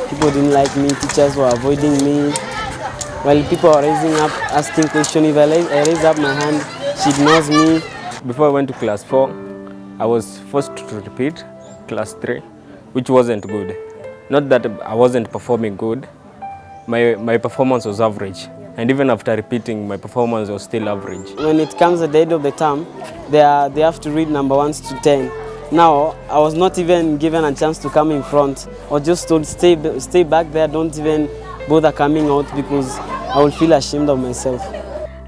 People didn't like me, teachers were avoiding me. While people are raising up, asking questions, if I raise up my hand, she ignores me. Before I went to class 4, I was forced to repeat class 3, which wasn't good. Not that I wasn't performing good, my performance was average. And even after repeating, my performance was still average. When it comes at the end of the term, they have to read number 1 to 10. Now, I was not even given a chance to come in front. I was just told, stay back there, don't even bother coming out because I will feel ashamed of myself.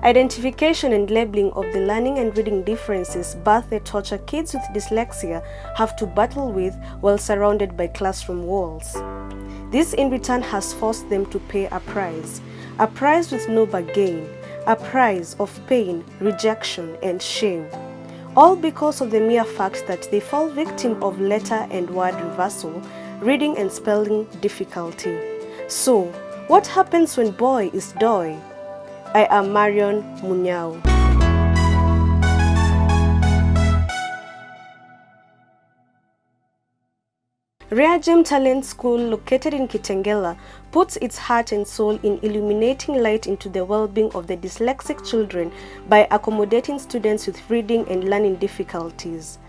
Identification and labeling of the learning and reading differences birth the torture kids with dyslexia have to battle with while surrounded by classroom walls. This in return has forced them to pay a price with no bargain, a price of pain, rejection, and shame. All because of the mere fact that they fall victim of letter and word reversal, reading and spelling difficulty. So, what happens when boy is doy? I am Marion Munyao. Reagem Talent School, located in Kitengela, puts its heart and soul in illuminating light into the well-being of the dyslexic children by accommodating students with reading and learning difficulties.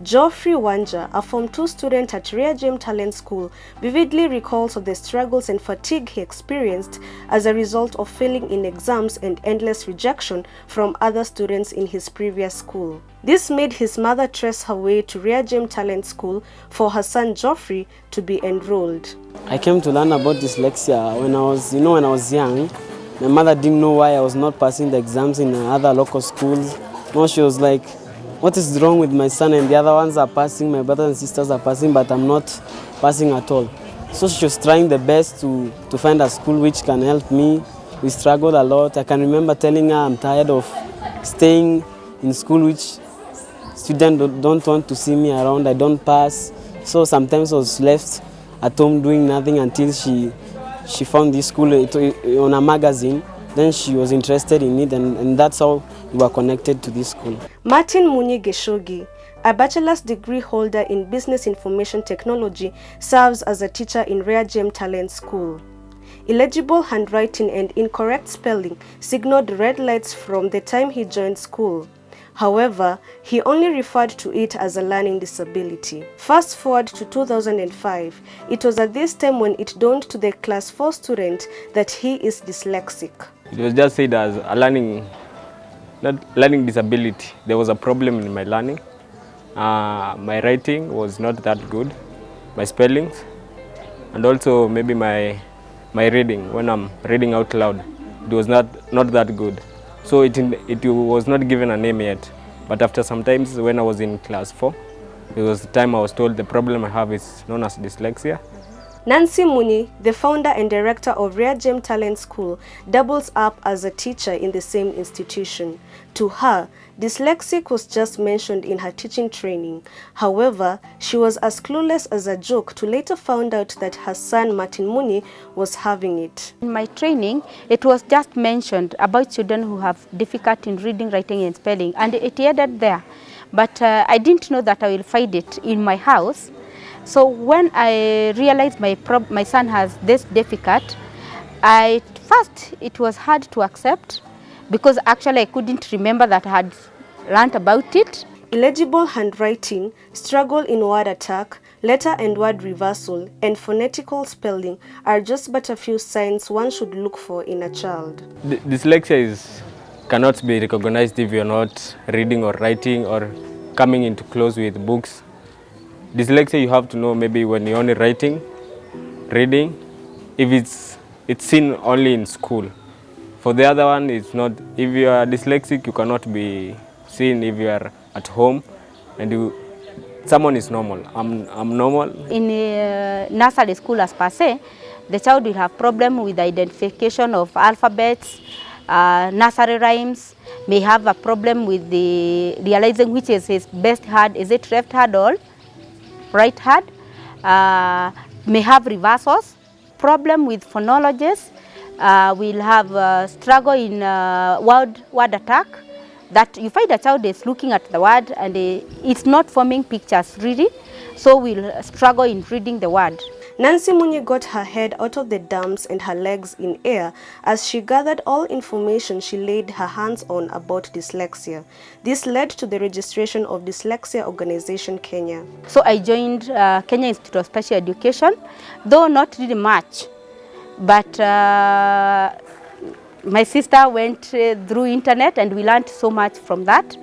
Geoffrey Wanja, a Form 2 student at Reagem Talent School, vividly recalls of the struggles and fatigue he experienced as a result of failing in exams and endless rejection from other students in his previous school. This made his mother trace her way to Reagem Talent School for her son Geoffrey to be enrolled. I came to learn about dyslexia when I was young. My mother didn't know why I was not passing the exams in other local schools. No, she was like, what is wrong with my son? And the other ones are passing, my brothers and sisters are passing, but I'm not passing at all. So she was trying the best to find a school which can help me. We struggled a lot. I can remember telling her I'm tired of staying in school which students don't want to see me around. I don't pass. So sometimes I was left at home doing nothing until she found this school on a magazine. Then she was interested in it, and that's how we were connected to this school. Martin Munyi Geshogi, a bachelor's degree holder in Business Information Technology, serves as a teacher in Reagem Talent School. Illegible handwriting and incorrect spelling signaled red lights from the time he joined school. However, he only referred to it as a learning disability. Fast forward to 2005, it was at this time when it dawned to the Class 4 student that he is dyslexic. It was just said as a learning disability. There was a problem in my learning. My writing was not that good, my spellings, and also maybe my reading. When I'm reading out loud, it was not that good. So it was not given a name yet. But after some times when I was in class 4, it was the time I was told the problem I have is known as dyslexia. Nancy Muni, the founder and director of Reagem Talent School, doubles up as a teacher in the same institution. To her, dyslexic was just mentioned in her teaching training. However, she was as clueless as a joke to later find out that her son Martin Muni was having it. In my training, it was just mentioned about children who have difficulty in reading, writing and spelling, and it ended there. But I didn't know that I will find it in my house. So when I realized my son has this difficult, first it was hard to accept because actually I couldn't remember that I had learned about it. Illegible handwriting, struggle in word attack, letter and word reversal, and phonetical spelling are just but a few signs one should look for in a child. Dyslexia cannot be recognized if you're not reading or writing or coming into close with books. Dyslexia, you have to know maybe when you're only writing, reading, if it's seen only in school. For the other one, it's not. If you are dyslexic, you cannot be seen if you are at home and someone is normal. I'm normal. In nursery school as per se, the child will have problem with the identification of alphabets, nursery rhymes, may have a problem with the realizing which is his best hand, is it left hand or right hand, may have reversals, problem with phonologies, will have struggle in word attack, that you find a child is looking at the word and it's not forming pictures really, so will struggle in reading the word. Nancy Munyi got her head out of the dumps and her legs in air as she gathered all information she laid her hands on about dyslexia. This led to the registration of Dyslexia Organization Kenya. So I joined Kenya Institute of Special Education, though not really much, but my sister went through internet and we learned so much from that.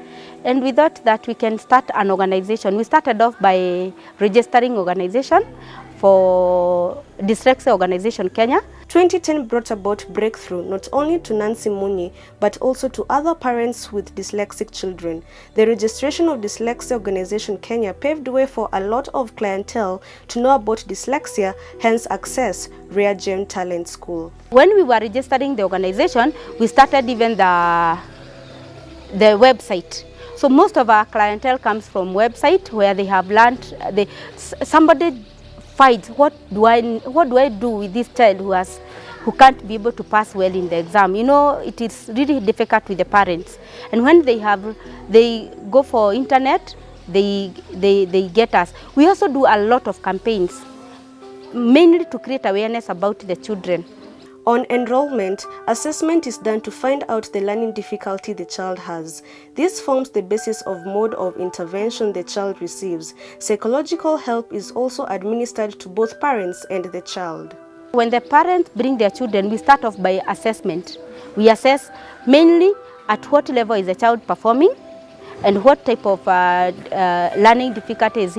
And we thought that we can start an organization. We started off by registering organization for Dyslexia Organization Kenya. 2010 brought about breakthrough not only to Nancy Munyi but also to other parents with dyslexic children. The registration of Dyslexia Organization Kenya paved way for a lot of clientele to know about dyslexia, hence access Rare Gem Talent School. When we were registering the organization, we started even the website. So most of our clientele comes from website where they have learned, somebody finds what do I do with this child who can't be able to pass well in the exam. You know, it is really difficult with the parents. And when they go for internet, they get us. We also do a lot of campaigns, mainly to create awareness about the children. On enrollment, assessment is done to find out the learning difficulty the child has. This forms the basis of mode of intervention the child receives. Psychological help is also administered to both parents and the child. When the parents bring their children, we start off by assessment. We assess mainly at what level is the child performing and what type of learning difficulty is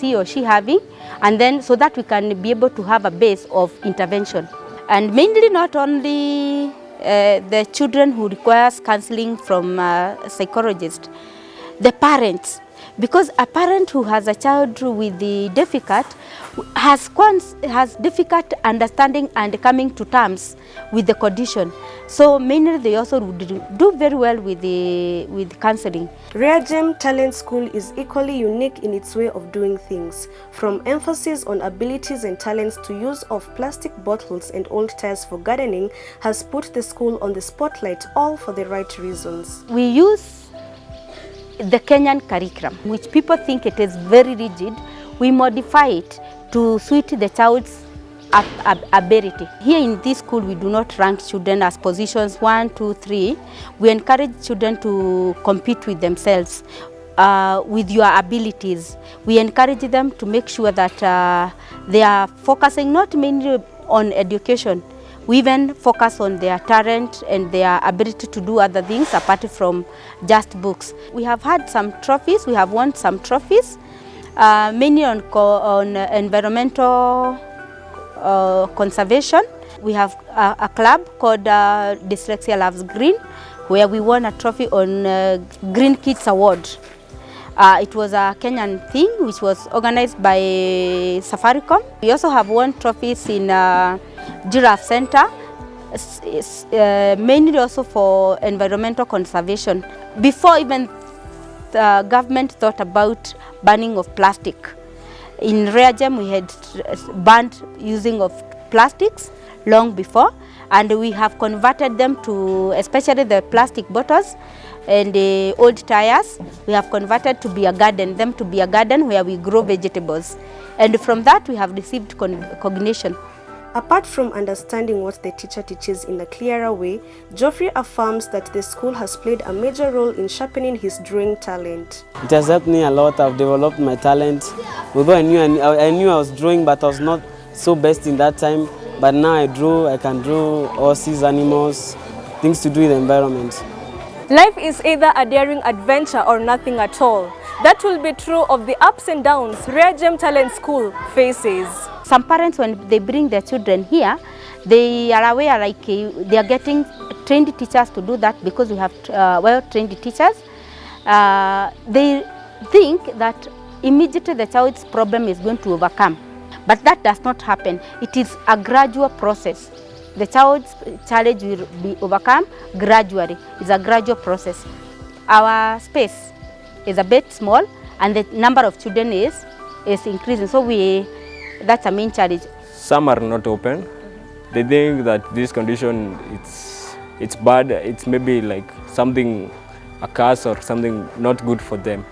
he or she having, and then so that we can be able to have a base of intervention. And mainly not only the children who requires counseling from a psychologist, the parents. Because a parent who has a child with the difficult has difficult understanding and coming to terms with the condition. So mainly they also do very well with counseling. Rare Gem Talent School is equally unique in its way of doing things, from emphasis on abilities and talents to use of plastic bottles and old tires for gardening has put the school on the spotlight, all for the right reasons. We use the Kenyan curriculum, which people think it is very rigid. We modify it to suit the child's ability. Here in this school, we do not rank children as positions 1, 2, 3. We encourage children to compete with themselves, with your abilities. We encourage them to make sure that they are focusing not mainly on education. We even focus on their talent and their ability to do other things apart from just books. We have had some trophies, we have won some trophies, mainly on environmental conservation. We have a club called Dyslexia Loves Green, where we won a trophy on Green Kids Award. It was a Kenyan thing which was organized by Safaricom. We also have won trophies in Giraffe Center, mainly also for environmental conservation. Before even the government thought about banning of plastic, in Rare Gem we had banned using of plastics long before, and we have converted them to, especially the plastic bottles and the old tires, we have converted to be a garden, where we grow vegetables. And from that we have received recognition. Apart from understanding what the teacher teaches in a clearer way, Geoffrey affirms that the school has played a major role in sharpening his drawing talent. It has helped me a lot. I've developed my talent. Although I knew I was drawing, but I was not so best in that time. But now I can draw horses, animals, things to do with the environment. Life is either a daring adventure or nothing at all. That will be true of the ups and downs Rare Gem Talent School faces. Some parents, when they bring their children here, they are aware like they are getting trained teachers to do that because we have well-trained teachers. They think that immediately the child's problem is going to overcome. But that does not happen. It is a gradual process. The child's challenge will be overcome gradually. It's a gradual process. Our space is a bit small and the number of children is increasing. So that's a main challenge. Some are not open. They think that this condition it's bad. It's maybe like something, a curse or something not good for them.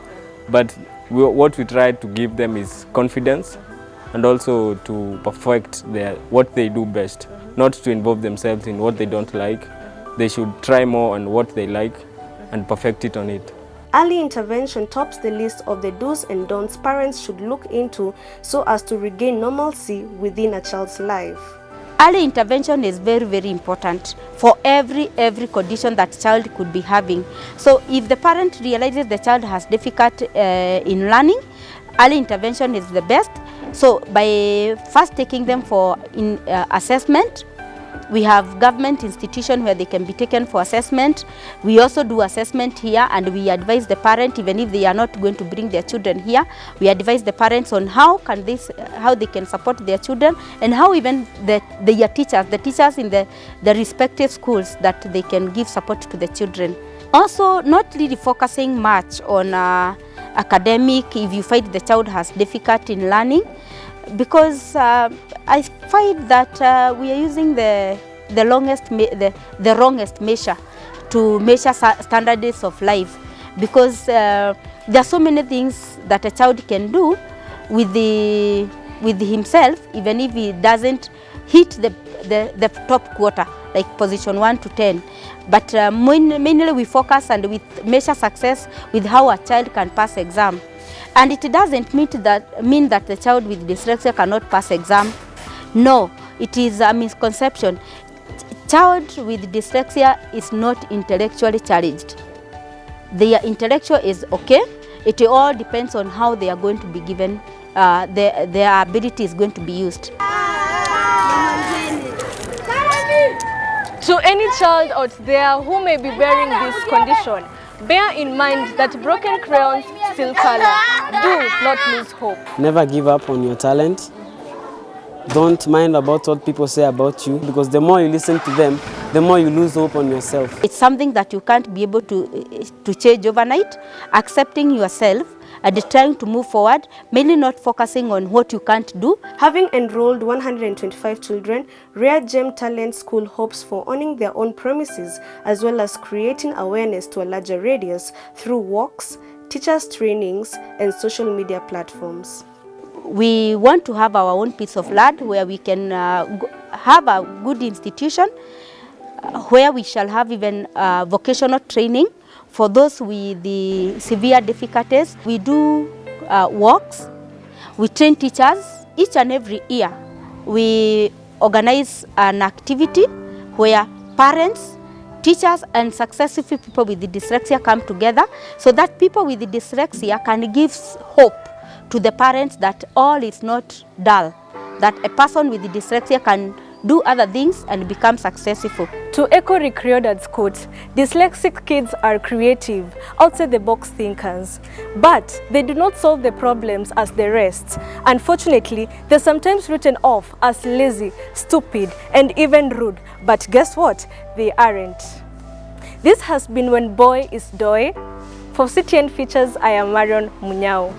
But what we try to give them is confidence and also to perfect what they do best, not to involve themselves in what they don't like. They should try more on what they like and perfect it on it. Early intervention tops the list of the do's and don'ts parents should look into so as to regain normalcy within a child's life. Early intervention is very, very important for every condition that child could be having. So if the parent realizes the child has difficulty in learning, early intervention is the best. So by first taking them for assessment, we have government institutions where they can be taken for assessment. We also do assessment here, and we advise the parent, even if they are not going to bring their children here, we advise the parents on how they can support their children, and how even the teachers in the respective schools, that they can give support to the children. Also, not really focusing much on academic if you find the child has difficulty in learning, because I find that we are using the wrongest measure to measure standards of life, because there are so many things that a child can do with himself, even if he doesn't hit the top quarter, like position 1 to 10. But mainly we focus and we measure success with how a child can pass exam. And it doesn't mean that the child with dyslexia cannot pass exam. No, it is a misconception. Child with dyslexia is not intellectually challenged. Their intellectual is okay. It all depends on how they are going to be given, their ability is going to be used. To any child out there who may be bearing this condition, bear in mind that broken crayons still color. Do not lose hope. Never give up on your talent. Don't mind about what people say about you, because the more you listen to them, the more you lose hope on yourself. It's something that you can't be able to change overnight. Accepting yourself and trying to move forward, mainly not focusing on what you can't do. Having enrolled 125 children, Rare Gem Talent School hopes for owning their own premises, as well as creating awareness to a larger radius through walks, teachers' trainings, and social media platforms. We want to have our own piece of land where we can have a good institution, where we shall have even vocational training for those with the severe difficulties. We do walks, we train teachers. Each and every year we organize an activity where parents, teachers and successful people with the dyslexia come together, so that people with the dyslexia can give hope to the parents that all is not dull, that a person with the dyslexia can do other things and become successful. To echo Rick Riordan's quote, dyslexic kids are creative, outside-the-box thinkers, but they do not solve the problems as the rest. Unfortunately, they're sometimes written off as lazy, stupid, and even rude. But guess what? They aren't. This has been When Boy Is Doy. For Ctn Features, I am Marion Munyao.